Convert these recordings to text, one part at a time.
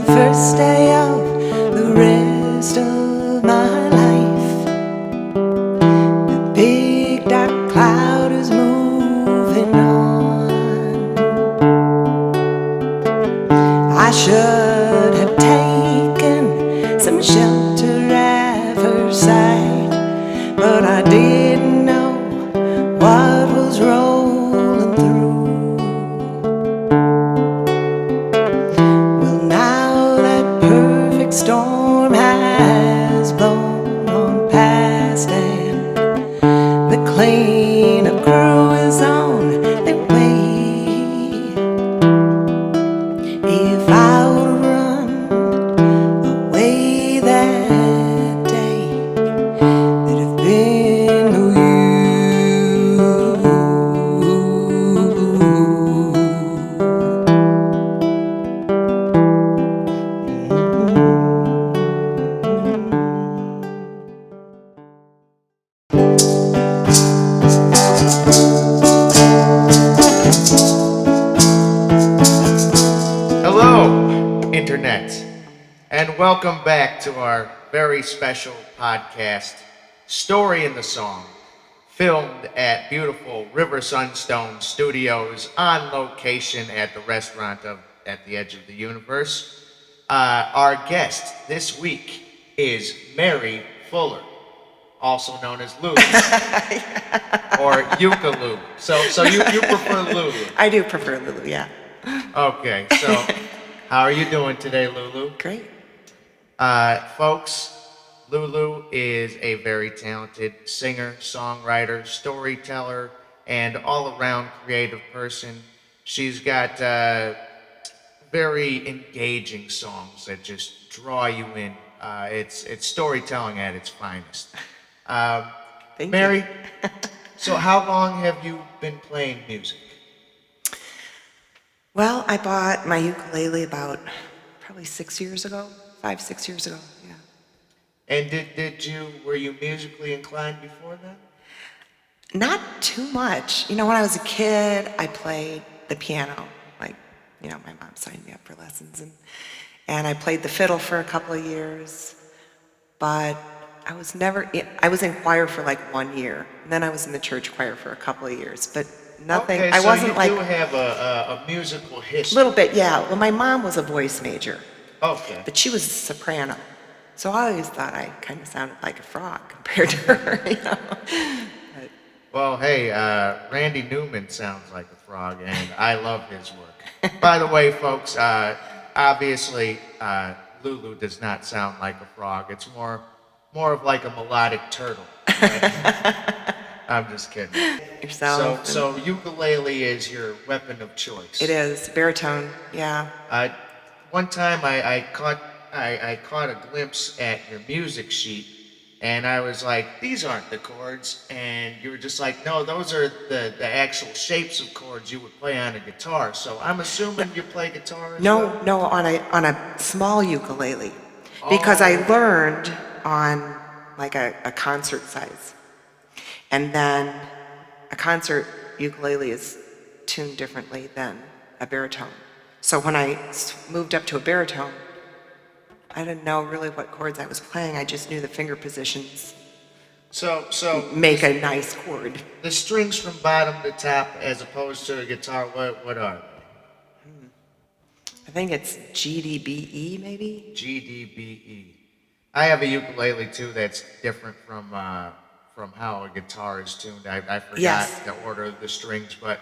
first day of the rest of my life. The big dark cloud is moving on. I should have taken some shelter at RiverSunStone, but I didn't know what was rolling through. Well, now that perfect storm has blown on past, and the cleanup crew is on their way. If I would run away that day, there'd have been no you. Hello, Internet, and welcome back to our very special podcast, Story in the Song, filmed at beautiful RiverSunStone Studios on location at the restaurant at the edge of the universe. Our guest this week is Mary Fuller, also known as Lulu, or ukulele. So you prefer Lulu? I do prefer LuLu, yeah. Okay, so how are you doing today, Lulu? Great. Folks, Lulu is a very talented singer, songwriter, storyteller, and all-around creative person. She's got very engaging songs that just draw you in. It's storytelling at its finest. Thank Mary, you. so how long have you been playing music? Well, I bought my ukulele about probably 6 years ago, 5, 6 years ago, yeah. And were you musically inclined before that? Not too much. You know, when I was a kid, I played the piano. Like, you know, my mom signed me up for lessons, and I played the fiddle for a couple of years, but I was in choir for like 1 year, and then I was in the church choir for a couple of years, but nothing, Okay, I so wasn't you like, do have a musical a history. little bit, yeah. Well, my mom was a voice major, Okay. but she was a soprano. So I always thought I kind of sounded like a frog compared to her, you know. But, Well, hey, Randy Newman sounds like a frog, and I love his work. By the way, folks, obviously, Lulu does not sound like a frog. It's more of like a melodic turtle. Right? I'm just kidding. yourself. So ukulele is your weapon of choice. It is baritone, yeah. One time I caught a glimpse at your music sheet, and I was like, these aren't the chords, and you were just like, no, those are the actual shapes of chords you would play on a guitar. So I'm assuming you play guitar as well? No, on a small ukulele, because I learned on like a concert size, and then a concert ukulele is tuned differently than a baritone. So when I moved up to a baritone, I didn't know really what chords I was playing. I just knew the finger positions So make a nice chord. the strings from bottom to top, as opposed to a guitar, what are they? I think it's GDBE maybe? GDBE. I have a ukulele too that's different from how a guitar is tuned. I forgot Yes. the order of the strings, but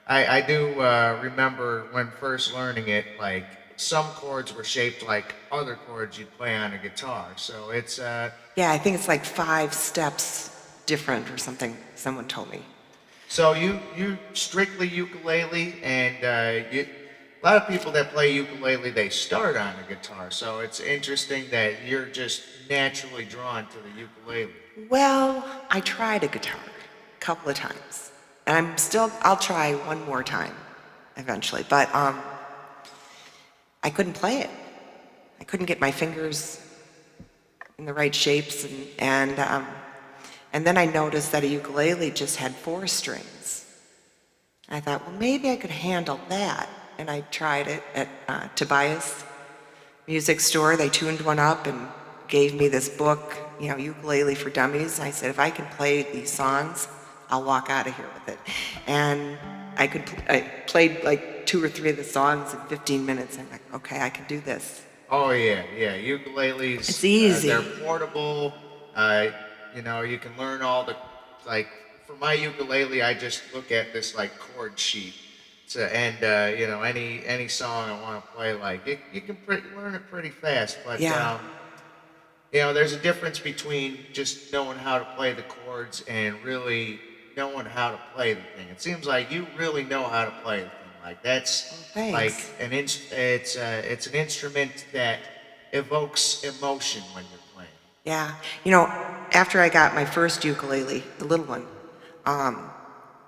I do remember when first learning it, like some chords were shaped like other chords you'd play on a guitar. So it's Yeah, I think it's like 5 steps different or something, someone told me. so you strictly ukulele, and a lot of people that play ukulele, they start on a guitar. So it's interesting that you're just naturally drawn to the ukulele. Well, I tried a guitar a couple of times, and I'll try one more time eventually, but I couldn't play it. I couldn't get my fingers in the right shapes, and then I noticed that a ukulele just had 4 strings. And I thought, well, maybe I could handle that. And I tried it at Tobias, music store. They tuned one up and gave me this book, Ukulele for Dummies. I said, if I can play these songs, I'll walk out of here with it. And I played like 2 or 3 of the songs in 15 minutes. I'm like, okay, I can do this. Oh yeah, yeah. Ukuleles. It's easy. They're portable. You can learn all the like. For my ukulele, I just look at this like chord sheet. Any song I want to play, like you can learn it pretty fast. But Yeah. there's a difference between just knowing how to play the chords and really knowing how to play the thing. It seems like you really know how to play the thing. Like that's like Thanks. it's an instrument that evokes emotion when you're playing. Yeah. After I got my first ukulele, the little one,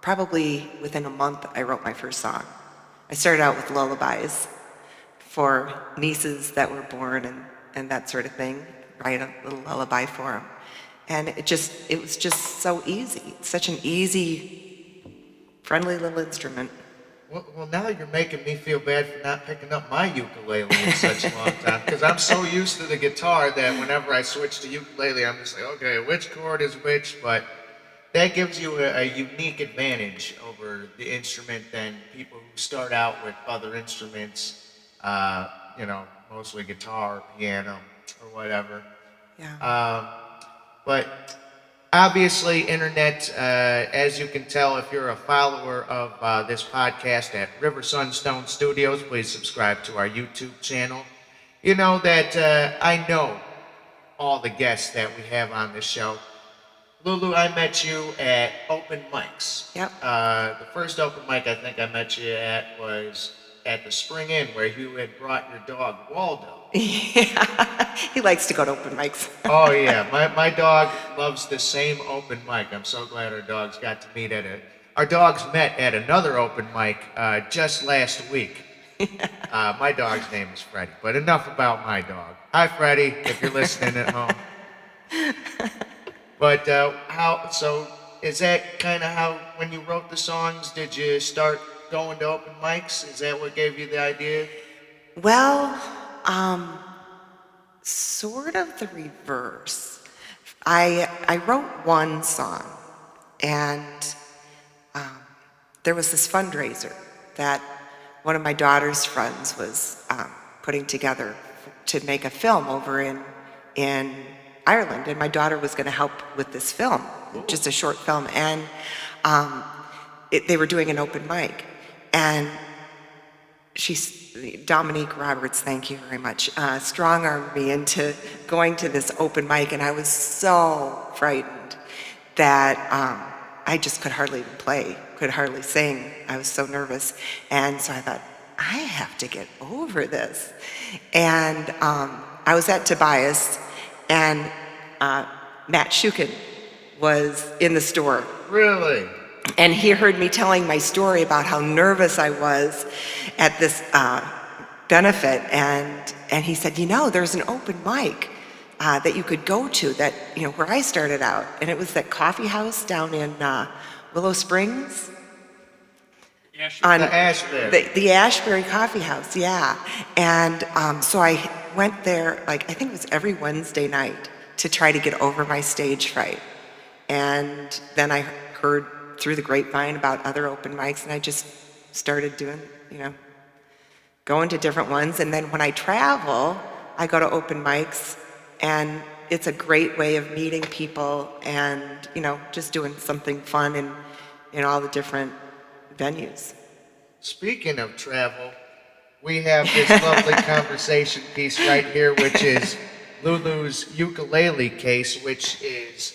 probably within a month, I wrote my first song. I started out with lullabies for nieces that were born and that sort of thing, write a little lullaby for them. And it was just so easy. It's such an easy, friendly little instrument. Well, now you're making me feel bad for not picking up my ukulele in such a long time, because I'm so used to the guitar that whenever I switch to ukulele, I'm just like, okay, which chord is which? But that gives you a unique advantage over the instrument than people who start out with other instruments, mostly guitar, or piano, or whatever. Yeah. But obviously, internet, as you can tell, if you're a follower of this podcast at RiverSunStone Studios, please subscribe to our YouTube channel. You know that I know all the guests that we have on this show. LuLu, I met you at open mics. Yep. The first open mic I think I met you at was at the Spring Inn, where you had brought your dog, Waldo. Yeah. He likes to go to open mics. Oh yeah, my dog loves the same open mic. I'm so glad our dogs got to meet at it. Our dogs met at another open mic just last week. My dog's name is Freddie, but enough about my dog. Hi Freddie, if you're listening at home. But so is that kind of how, when you wrote the songs, did you start going to open mics? Is that what gave you the idea? Well, sort of the reverse. I wrote one song, and there was this fundraiser that one of my daughter's friends was putting together to make a film over in Ireland, and my daughter was going to help with this film, just a short film, and they were doing an open mic, and Dominique Roberts, thank you very much, strong-armed me into going to this open mic, and I was so frightened that I just could hardly even play, could hardly sing. I was so nervous, and so I thought, I have to get over this. And I was at Tobias, and Matt Shukin was in the store. Really? And he heard me telling my story about how nervous I was at this benefit, and he said, there's an open mic that you could go to that, where I started out, and it was that coffee house down in Willow Springs. The Ashbury. The Ashbury Coffee House, yeah. And so I went there, I think it was every Wednesday night, to try to get over my stage fright. And then I heard through the grapevine about other open mics, and I just started doing, going to different ones. And then when I travel, I go to open mics, and it's a great way of meeting people and, just doing something fun in all the different venues. Speaking of travel, we have this lovely conversation piece right here, which is LuLu's ukulele case, which is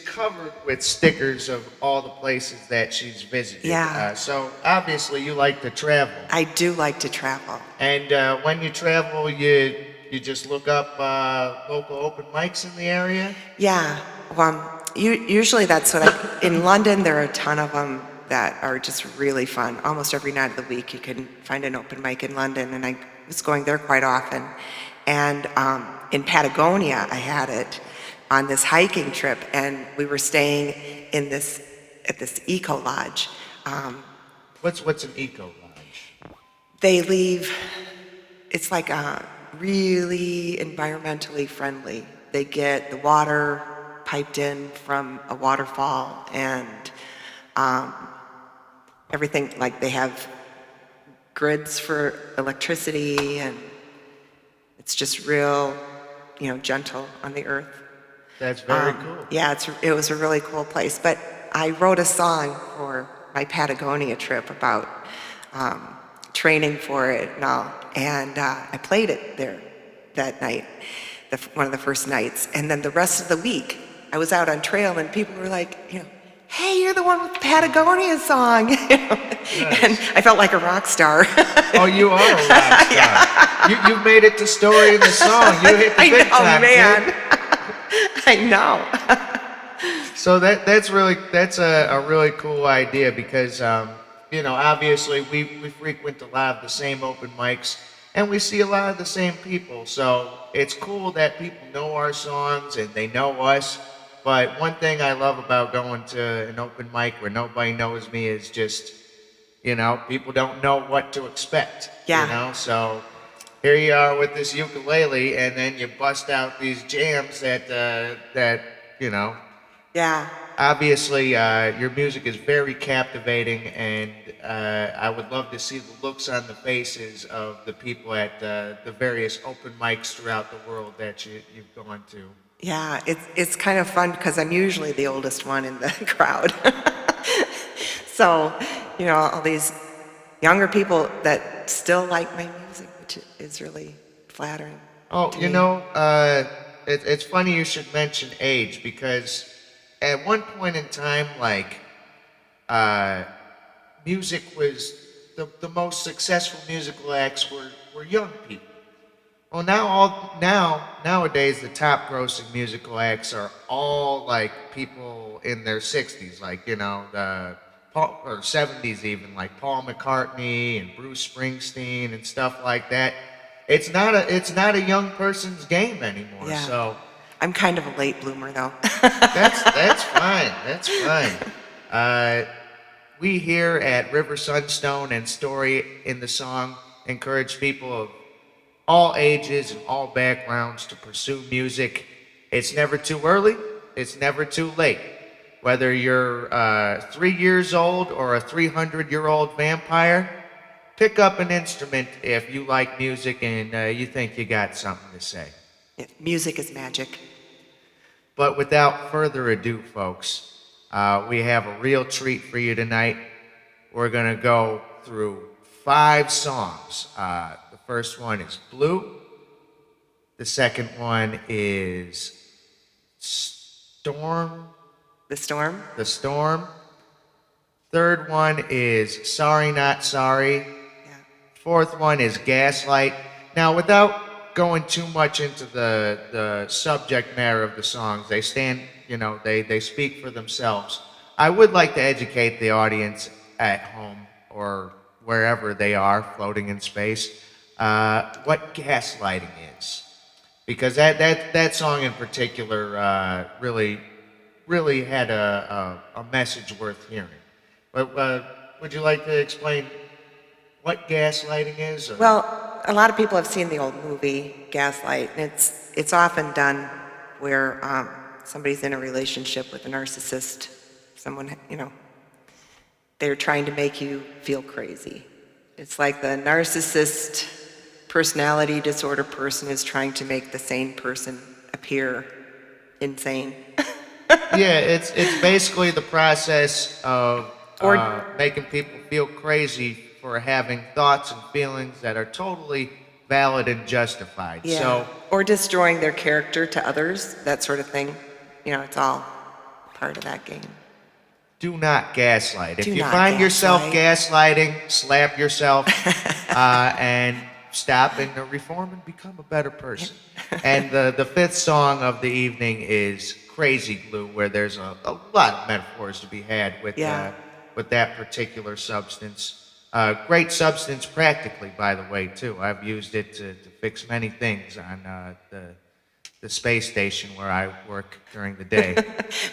covered with stickers of all the places that she's visited. Yeah. So obviously you like to travel. I do like to travel. And when you travel, you just look up local open mics in the area? Yeah. Usually that's what in London, there are a ton of them that are just really fun. Almost every night of the week you can find an open mic in London, and I was going there quite often. And in Patagonia, I had it on this hiking trip, and we were staying at this eco lodge. What's an eco lodge? They leave it's like really environmentally friendly. They get the water piped in from a waterfall and everything, like they have grids for electricity, and it's just real, gentle on the earth. That's very cool. Yeah, it was a really cool place. But I wrote a song for my Patagonia trip about training for it and all, and I played it there that night, one of the first nights. And then the rest of the week, I was out on trail, and people were like, hey, you're the one with the Patagonia song. Nice. And I felt like a rock star. Oh, you are a rock star. Yeah. You made it to story in the song. You hit the big time, man. kid. I know. So that's a really cool idea because obviously we frequent a lot of the same open mics and we see a lot of the same people. So it's cool that people know our songs and they know us. But one thing I love about going to an open mic where nobody knows me is just, people don't know what to expect. Yeah. So here you are with this ukulele, and then you bust out these jams that Yeah. obviously your music is very captivating, and I would love to see the looks on the faces of the people at the various open mics throughout the world that you've gone to. Yeah, it's kind of fun because I'm usually the oldest one in the crowd. So, all these younger people that still like my music, which is really flattering. Oh, to me. it's funny you should mention age because at one point in time, music was the most successful musical acts were young people. Well, nowadays the top grossing musical acts are all like people in their 60s, or 70s even, like Paul McCartney and Bruce Springsteen and stuff like that. It's not a young person's game anymore. Yeah. So I'm kind of a late bloomer, though. that's fine. That's fine. We here at RiverSunStone and Story in the Song encourage people of all ages and all backgrounds to pursue music. It's never too early. It's never too late. Whether you're 3 years old or a 300-year-old vampire, pick up an instrument if you like music and you think you got something to say. Yeah, music is magic. But without further ado, folks, we have a real treat for you tonight. We're going to go through 5 songs. The first one is Blue. The second one is Storm. The Storm? The Storm. Third one is Sorry Not Sorry. Yeah. Fourth one is Gaslight. Now, without going too much into the subject matter of the songs, they speak for themselves. I would like to educate the audience at home or wherever they are floating in space what gaslighting is, because that song in particular really had a message worth hearing. But would you like to explain what gaslighting is? Or? Well, a lot of people have seen the old movie Gaslight, and it's often done where somebody's in a relationship with a narcissist, someone, they're trying to make you feel crazy. It's like the narcissist personality disorder person is trying to make the sane person appear insane. Yeah, it's basically the process of making people feel crazy for having thoughts and feelings that are totally valid and justified. Yeah. So, or destroying their character to others, that sort of thing. It's all part of that game. do not gaslight. If Do you not find yourself gaslight. gaslighting, slap yourself and stop and reform and become a better person. And the fifth song of the evening is Crazy Glue, where there's a lot of metaphors to be had with that particular substance. Great substance practically, by the way, too. I've used it to fix many things on the space station where I work during the day.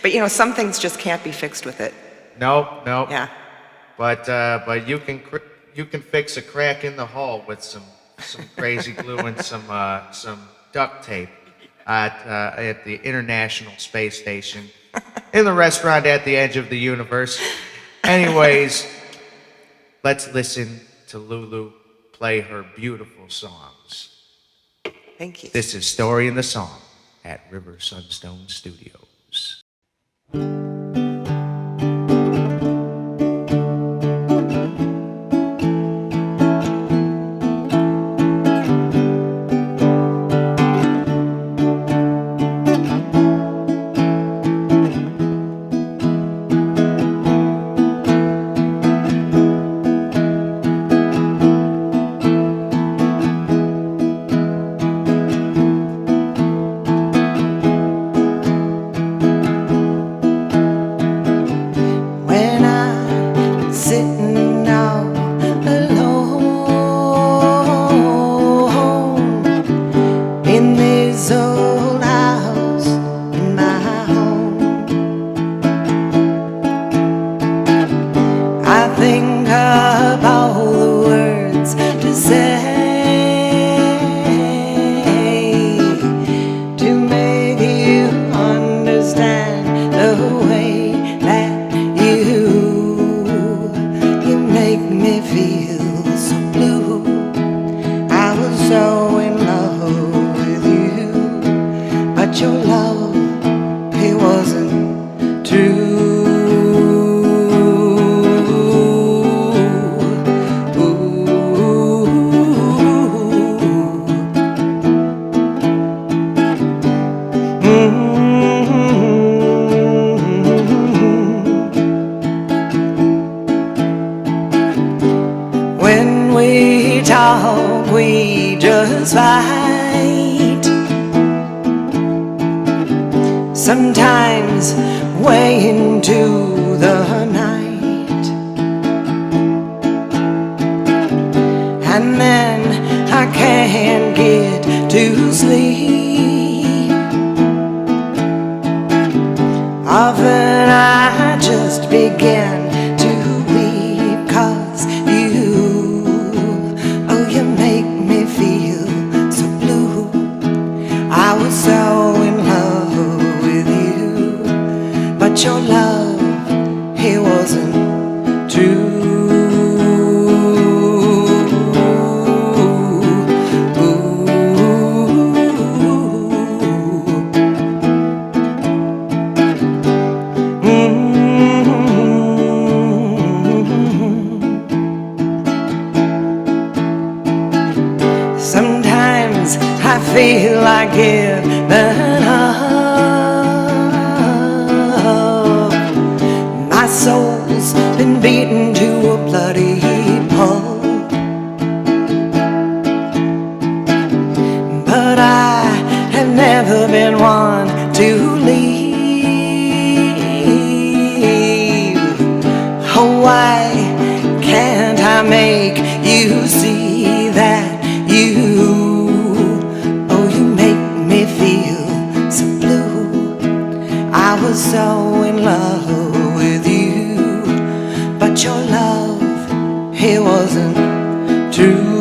But some things just can't be fixed with it. Nope. Yeah. But you can fix a crack in the hull with some some crazy glue and some duct tape at the International Space Station in the restaurant at the edge of the universe. Anyways, let's listen to Lulu play her beautiful songs. Thank you. This is Story in the Song at RiverSunStone Studios. When I'm sitting all alone in this old house in my home, I think of all the words to say to make you understand the way that you make me feel so blue. I was so in love with you, but your love, it wasn't true. When we talk, we just fight. Sometimes way into the night, and then I can't get to sleep. Often I just begin to weep, 'cause you make me feel so blue. I was so in love with you, but your love, it wasn't true. Sometimes I feel like giving up. My soul's been beaten to a bloody pulp, but I have never been one to leave. Oh, why can't I make you see that you make me feel so blue. I was so in love with you, but your love, it wasn't true.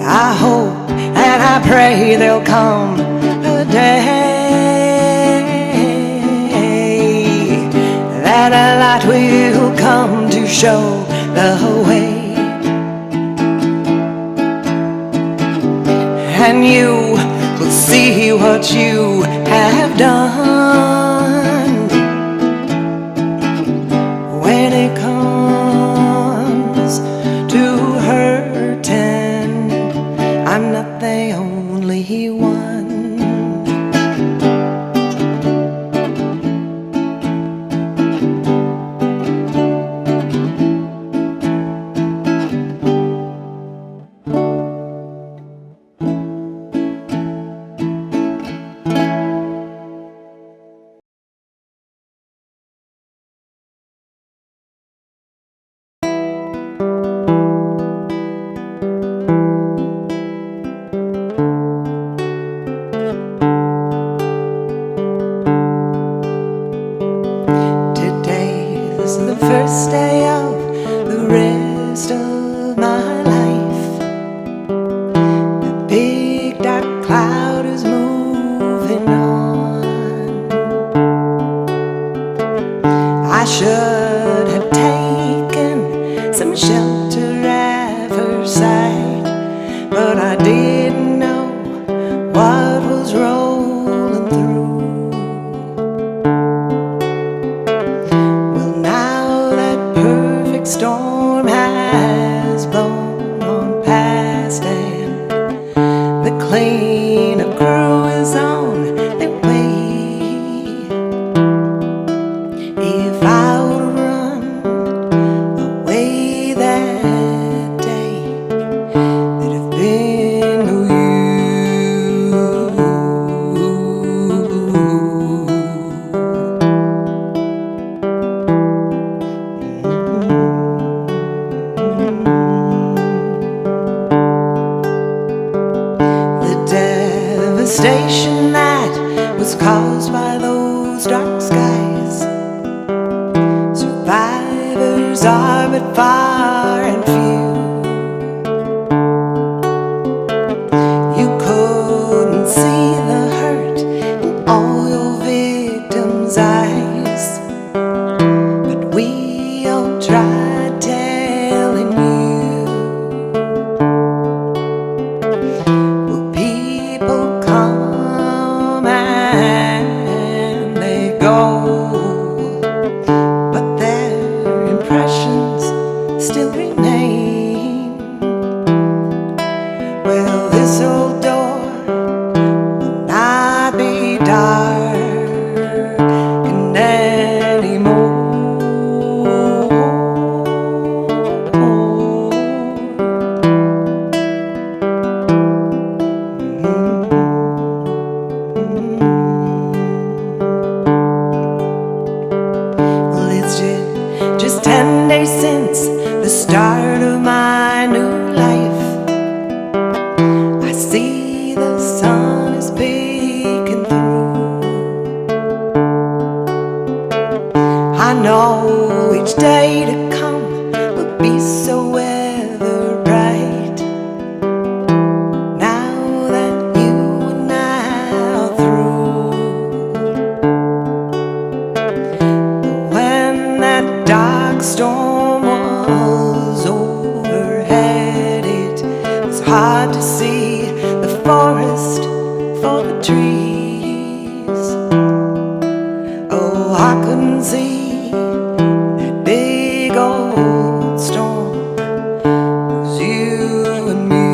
I hope and I pray there'll come a day that a light will come to show the way, and you will see what you have done when it comes to hurting. I'm not the only one. midst of my life, the big dark cloud is moving on. I should have taken some shelter at RiverSunStone, but I didn't know what was rolling through. Well, now that perfect storm has blown on past, and the cleanup crew is on their way. If I would run away that day, there'd have been no you. The devastation that was caused by those dark skies, survivors are but far and few. You couldn't see the hurt in all your victims' eyes, but we all tried telling you. Well, people come and they go, but their impressions still remain. Well, this old door will not be darkened anymore. Well, it's just 10 days since the start of my new life. I see the sun is peeking through. I know each day to come will be so weather bright. Now that you are now through. When that dark storm was overhead, it was hard to see the forest for the trees. Oh, I couldn't see that big old storm. It was you and me.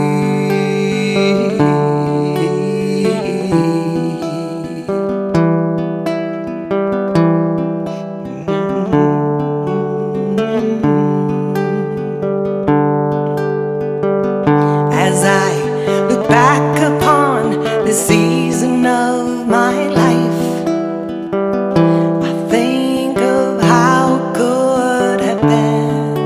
As I look back upon this season of my life, I think of how it could have been.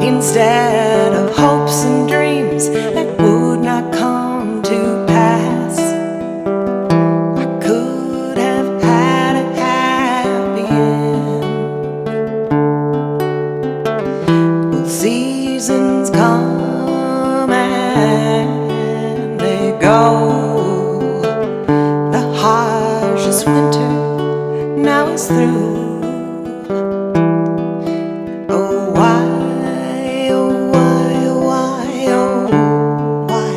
Instead of hopes and dreams that would not come to pass, I could have had a happy end. Well, seasons come and they go. The harshest winter now is through. Oh, why, oh, why, oh, why, oh, why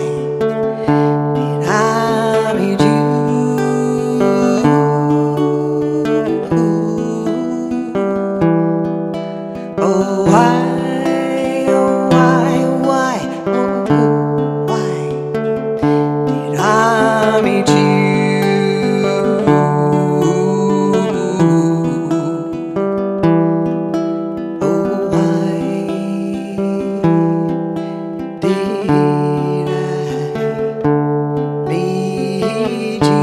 did I meet you? Oh, why, oh, why, oh, why, oh, why did I meet you? Oh, why did I meet you?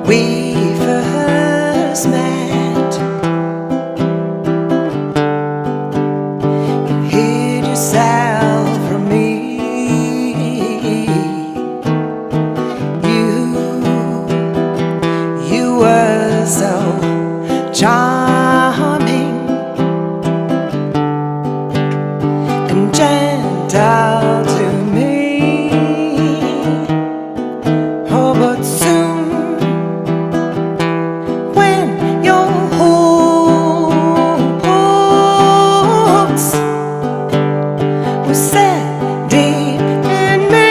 we first met. You hid yourself from me. You were so charming and gentle to me. Oh, but soon when your hopes were set deep in me,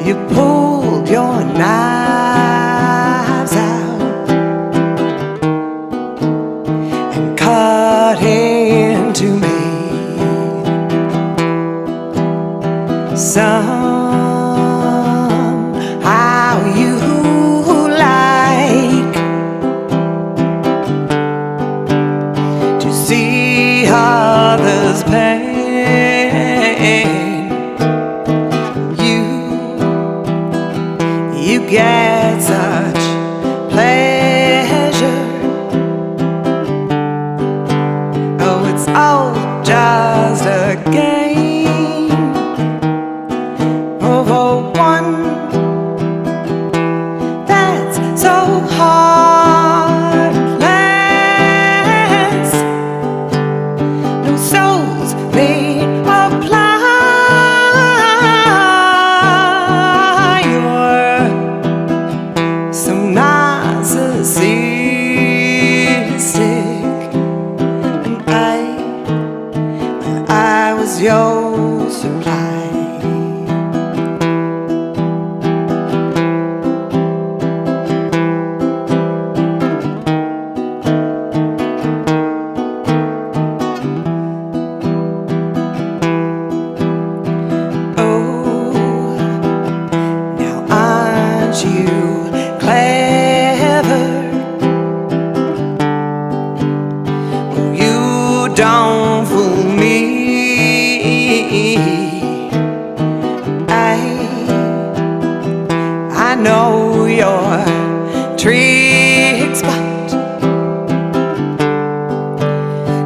you pulled your knives out and cut into me. Somehow you like to see others' pain. You get such pleasure. Oh, it's all just a game over one that's so heartless. No souls may apply. You're so narcissistic, and I was your supply. Now aren't you clever? Oh, you don't fool me. I know your tricks, but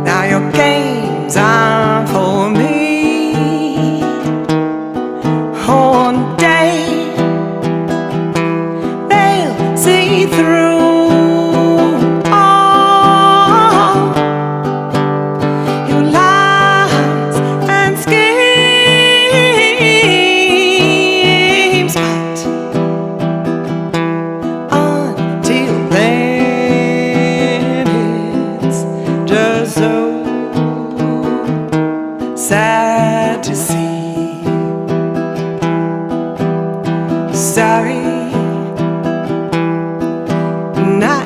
now your games aren't for me. One day they'll see through all your lies and schemes, but until then it's just so sad to see. Sorry, not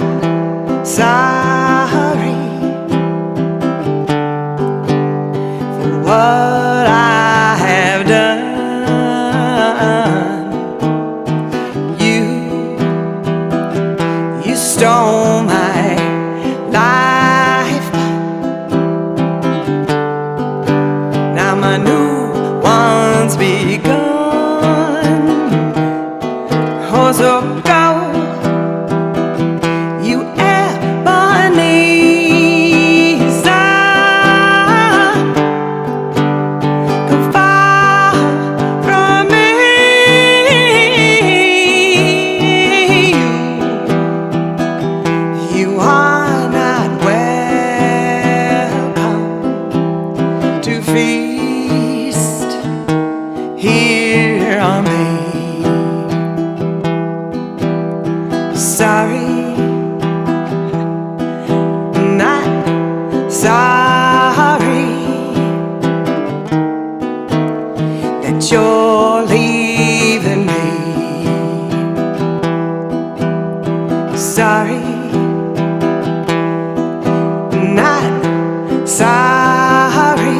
sorry for what I have done. You stole my life, now my new one's begun. So go, you Ebenezer, go far from me. You are not welcome to feast here on me. Sorry, not sorry that you're leaving me. Sorry, not sorry,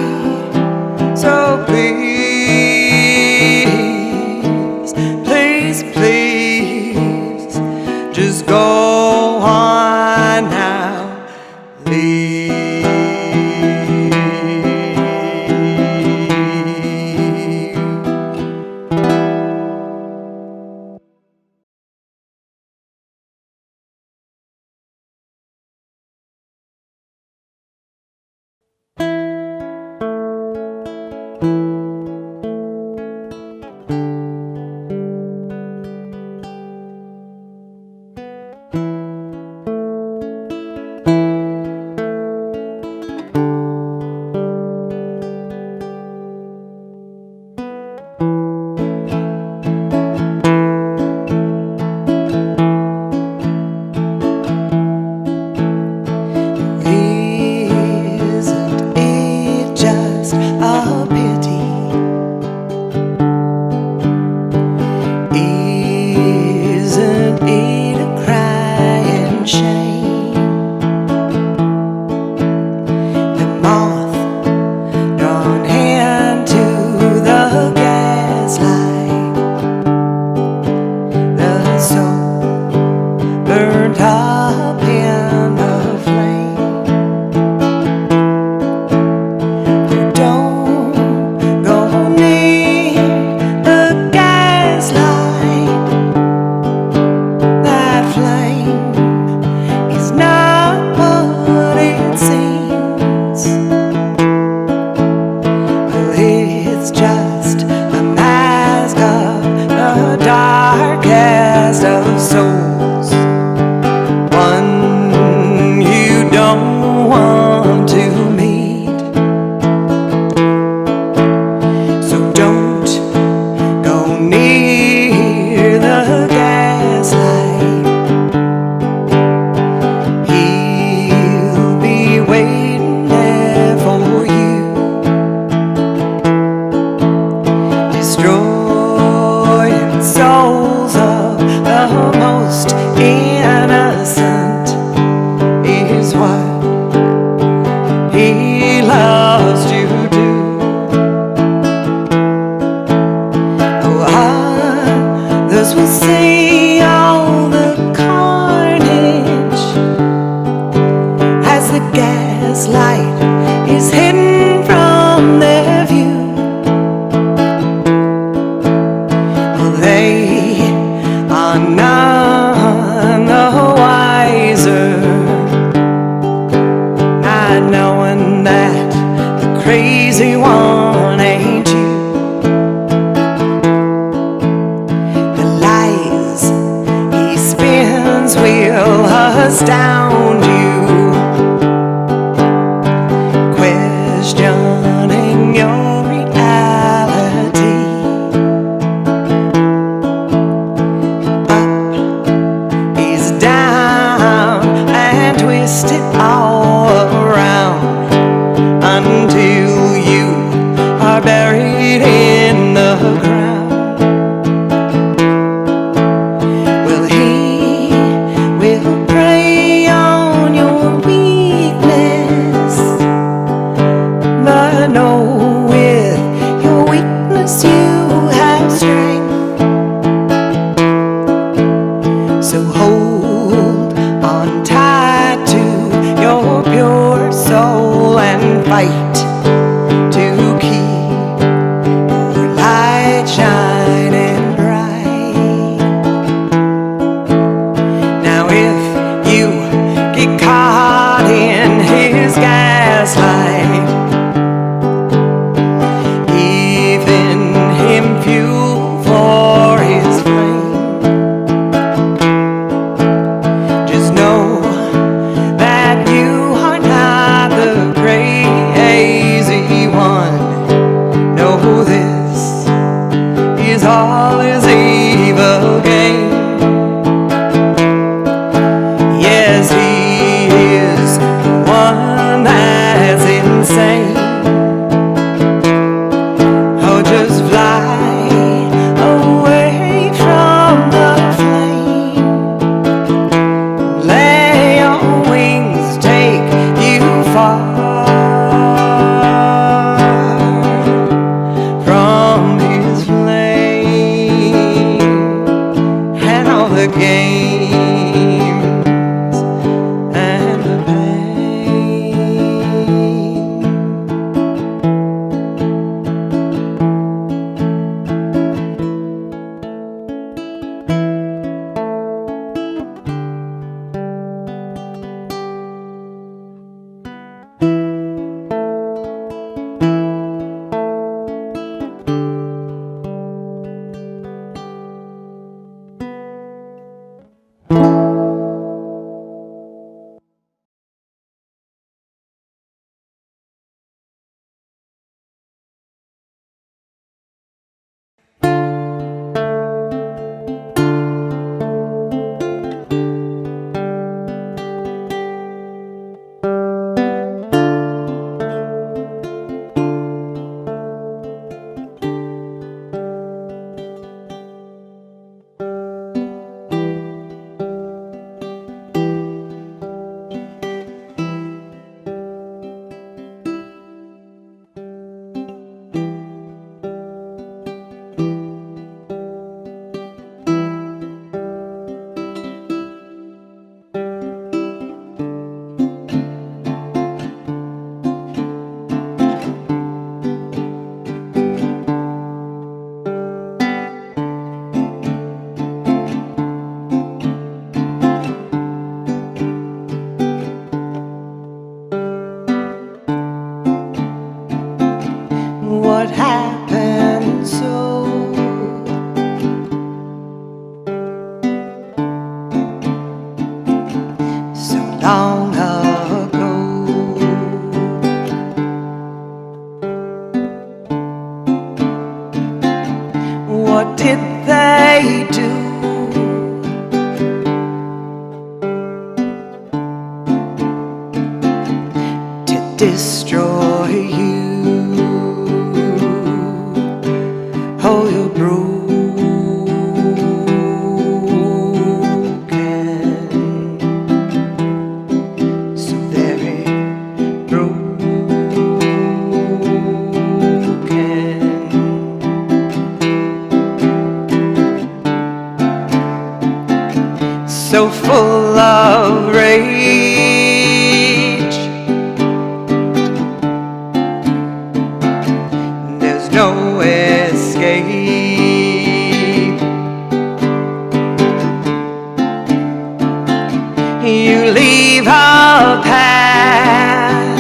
pity. Isn't it a crying shame? The moth drawn into the gaslight, the soul burnt up in the flame. Don't go near the gaslight. That flame is not what it seems. Well, it's just a mask of the darkest of souls, one you don't want to meet. So don't go near the gaslight. He'll be waiting there for you, destroying souls of the most innocent is what he loves to do. Oh, others will see all the carnage as the gaslight is hidden from their view. Well, they are none the wiser, not knowing that the crazy one ain't you. The lies he spins will astound you, questioning your reality. Up is down and twisted all around until you are buried in the ground. Well, he will prey on your weakness, but know with your weakness you have strength. So hold on tight to your pure soul and fight to keep your light shining bright. Now if you get caught in his gaslight, giving him fuel for his flame, just know that you are not the crazy one. Know this is all his evil game. Yes, he is the one that's insane. Oh, just fly away from the flame. Let your wings take you far from his flame. did they do to destroy you? Oh, you're broken, so very broken, so full of rage. There's no escape. You leave a path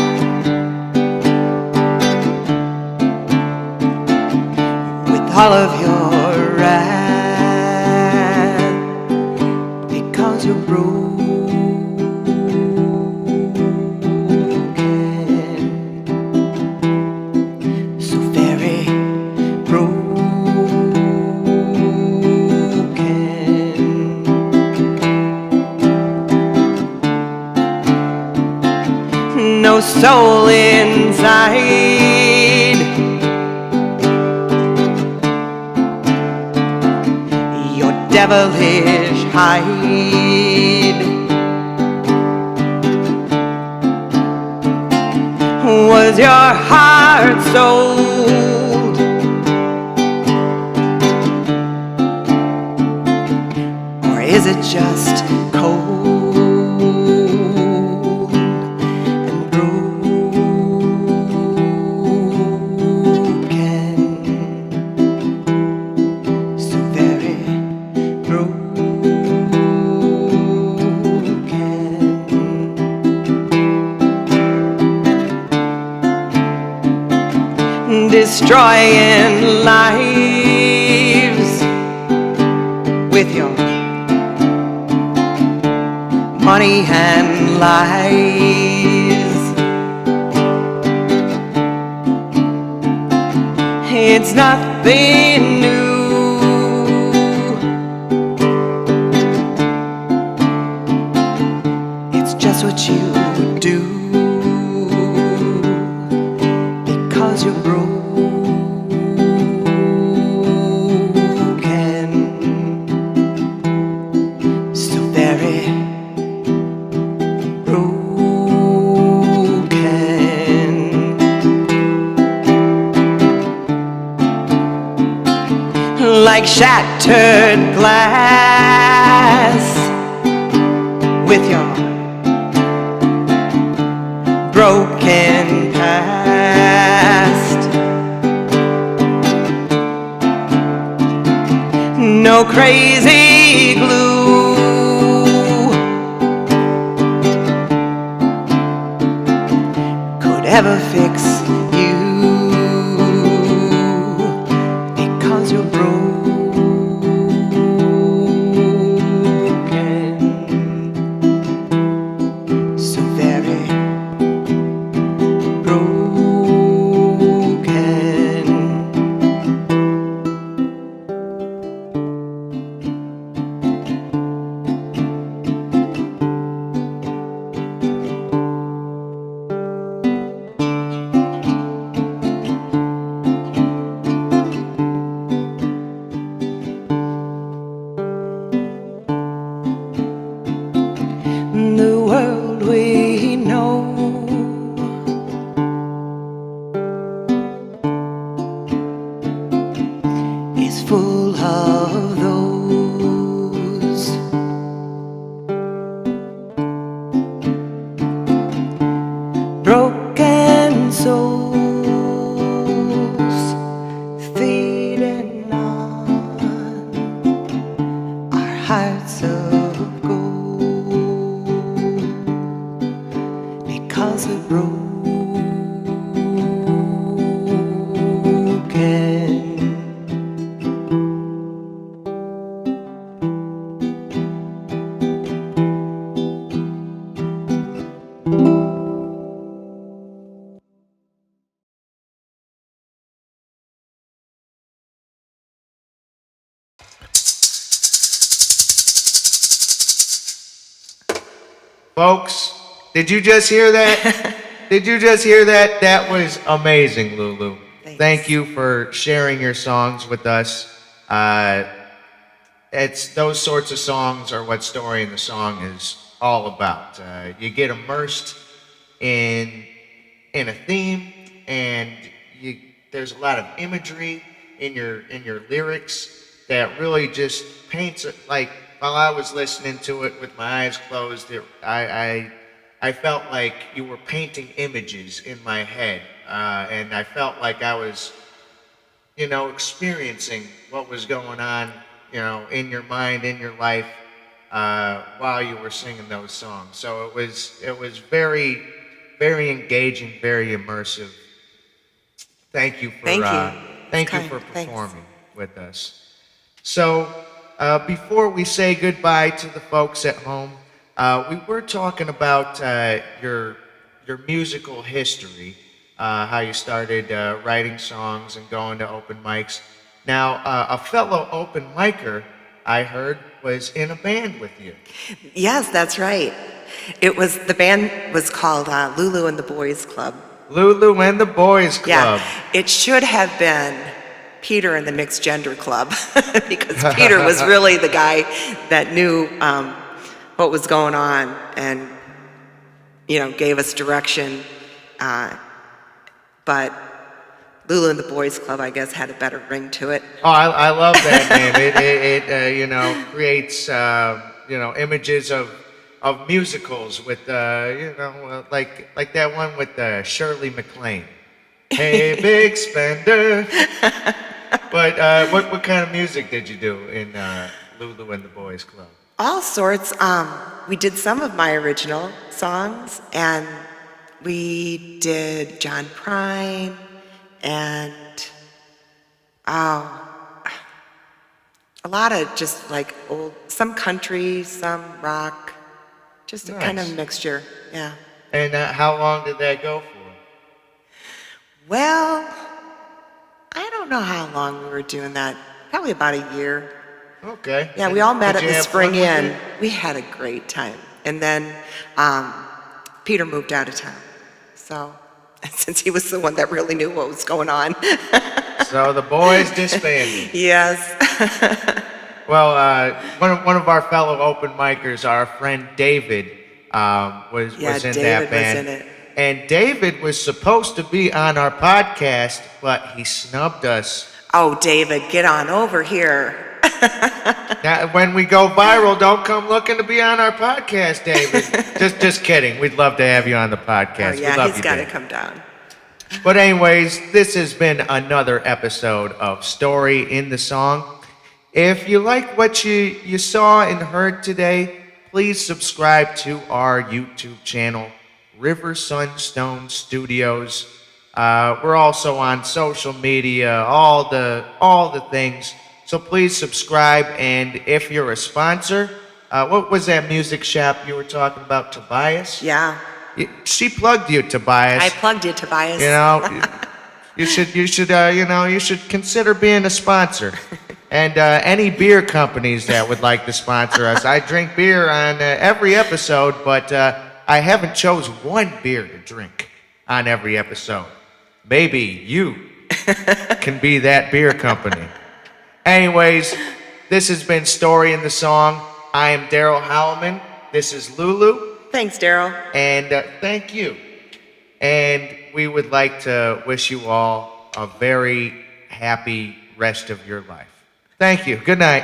with all of your wrath, because you're broken, so very broken. No soul inside. Your devilish hide was your heart sold? Or is it just cold and broken, so very broken, destroying lives with your money and lies? It's nothing new. It's just what you do, because you're broken, so very broken, like shattered glass with your broken past. No crazy glue could ever fix you, because you're broken, so very broken. Folks, did you just hear that? Did you just hear that? That was amazing, Lulu. Thanks. Thank you for sharing your songs with us. It's those sorts of songs are what Story in the Song is all about. You get immersed in a theme, and there's a lot of imagery in your lyrics that really just paints it. Like while I was listening to it with my eyes closed, I felt like you were painting images in my head, and I felt like I was, experiencing what was going on, in your mind, in your life, while you were singing those songs. So it was very, very engaging, very immersive. Thank you for Thank you. for Thanks. performing with us. So before we say goodbye to the folks at home, we were talking about your musical history, how you started writing songs and going to open mics. Now, a fellow open micer, I heard, was in a band with you. Yes, that's right. The band was called LuLu and the Boys Club. LuLu and the Boys Club. Yeah, it should have been Peter and the Mixed Gender Club because Peter was really the guy that knew what was going on and, gave us direction. But LuLu and the Boys Club, I guess, had a better ring to it. Oh, I love that name. It creates images of musicals with like that one with Shirley MacLaine. Hey, big spender. But what kind of music did you do in LuLu and the Boys Club? All sorts. We did some of my original songs, and we did John Prine, and a lot of just like some country, some rock, just a kind of mixture, yeah. And how long did that go for? Well, I don't know how long we were doing that. Probably about a year. Okay. Yeah, we all met Did at you the have Spring fun with Inn. it? We had a great time. And then Peter moved out of town. So, since he was the one that really knew what was going on. So the boys disbanded. Yes. Well, one of our fellow open micers, our friend David, was in David that band. was in it. And David was supposed to be on our podcast, but he snubbed us. Oh, David, get on over here. Now, when we go viral, don't come looking to be on our podcast, David. just kidding. We'd love to have you on the podcast. Oh, We yeah, love he's you, got to David. come down. But anyways, this has been another episode of Story in the Song. If you like what you saw and heard today, please subscribe to our YouTube channel, RiverSunStone Studios. We're also on social media, all the things. So please subscribe, and if you're a sponsor, what was that music shop you were talking about, Tobias? Yeah. She plugged you, Tobias. I plugged you, Tobias. You should consider being a sponsor. And any beer companies that would like to sponsor us. I drink beer on every episode, but I haven't chose one beer to drink on every episode. Maybe you can be that beer company. Anyways, this has been Story in the Song. I am Daryl Holloman. This is LuLu. Thanks, Daryl. And thank you. And we would like to wish you all a very happy rest of your life. Thank you. Good night.